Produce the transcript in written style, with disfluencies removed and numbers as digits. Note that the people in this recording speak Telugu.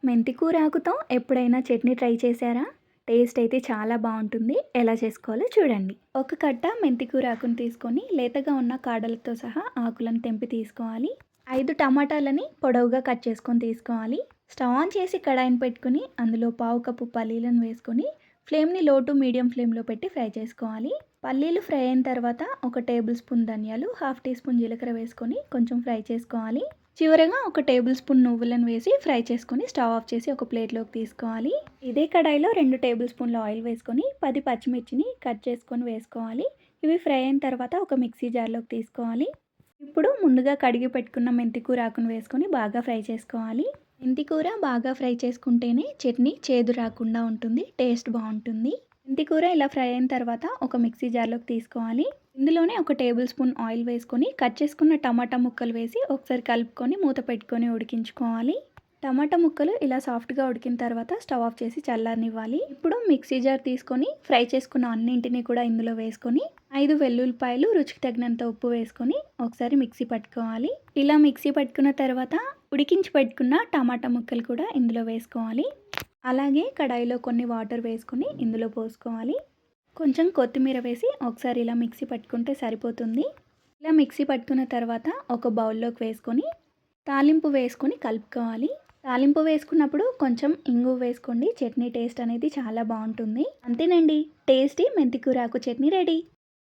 మెంతి కూర ఆకుతో ఎప్పుడైనా చట్నీ ట్రై చేశారా? టేస్ట్ అయితే చాలా బావుంటుంది. ఎలా చేసుకోవాలో చూడండి. ఒక కట్ట మెంతి కూర ఆకుని తీసుకొని లేతగా ఉన్న కాడలతో సహా ఆకులను తెంపి తీసుకోవాలి. 5 టమాటాలని పొడవుగా కట్ చేసుకొని తీసుకోవాలి. స్టవ్ ఆన్ చేసి కడాయిని పెట్టుకొని అందులో పావు కప్పు పల్లీలను వేసుకొని ఫ్లేమ్‌ని లో టు మీడియం ఫ్లేమ్‌లో పెట్టి ఫ్రై చేసుకోవాలి. పల్లీలు ఫ్రై అయిన తర్వాత ఒక టేబుల్ స్పూన్ ధనియాలు, హాఫ్ టీ స్పూన్ జీలకర్ర వేసుకొని కొంచెం ఫ్రై చేసుకోవాలి. చివరగా ఒక టేబుల్ స్పూన్ నువ్వులను వేసి ఫ్రై చేసుకొని స్టవ్ ఆఫ్ చేసి ఒక ప్లేట్లోకి తీసుకోవాలి. ఇదే కడాయిలో 2 టేబుల్ స్పూన్ల ఆయిల్ వేసుకొని 10 పచ్చిమిర్చిని కట్ చేసుకొని వేసుకోవాలి. ఇవి ఫ్రై అయిన తర్వాత ఒక మిక్సీ జార్లోకి తీసుకోవాలి. ఇప్పుడు ముందుగా కడిగి పెట్టుకున్న మెంతి కూర ఆకును వేసుకొని బాగా ఫ్రై చేసుకోవాలి. మెంతి కూర బాగా ఫ్రై చేసుకుంటేనే చట్నీ చేదు రాకుండా ఉంటుంది, టేస్ట్ బాగుంటుంది. మెంతి కూర ఇలా ఫ్రై అయిన తర్వాత ఒక మిక్సీ జార్లోకి తీసుకోవాలి. ఇందులోనే ఒక టేబుల్ స్పూన్ ఆయిల్ వేసుకొని కట్ చేసుకున్న టమాటా ముక్కలు వేసి ఒకసారి కలుపుకొని మూత పెట్టుకొని ఉడికించుకోవాలి. టమాటా ముక్కలు ఇలా సాఫ్ట్గా ఉడికిన తర్వాత స్టవ్ ఆఫ్ చేసి చల్లారనివ్వాలి. ఇప్పుడు మిక్సీ జార్ తీసుకొని ఫ్రై చేసుకున్న అన్నింటినీ కూడా ఇందులో వేసుకొని 5 వెల్లుల్లిపాయలు, రుచికి తగినంత ఉప్పు వేసుకొని ఒకసారి మిక్సీ పట్టుకోవాలి. ఇలా మిక్సీ పట్టుకున్న తర్వాత ఉడికించి పెట్టుకున్న టమాటా ముక్కలు కూడా ఇందులో వేసుకోవాలి. అలాగే కడాయిలో కొన్ని వాటర్ వేసుకొని ఇందులో పోసుకోవాలి. కొంచెం కొత్తిమీర వేసి ఒకసారి ఇలా మిక్సీ పట్టుకుంటే సరిపోతుంది. ఇలా మిక్సీ పట్టుకున్న తర్వాత ఒక బౌల్లోకి వేసుకొని తాలింపు వేసుకొని కలుపుకోవాలి. తాలింపు వేసుకున్నప్పుడు కొంచెం ఇంగువ వేసుకోండి. చట్నీ టేస్ట్ అనేది చాలా బాగుంటుంది. అంతేనండి, టేస్టీ మెంతి కూర ఆకు చట్నీ రెడీ.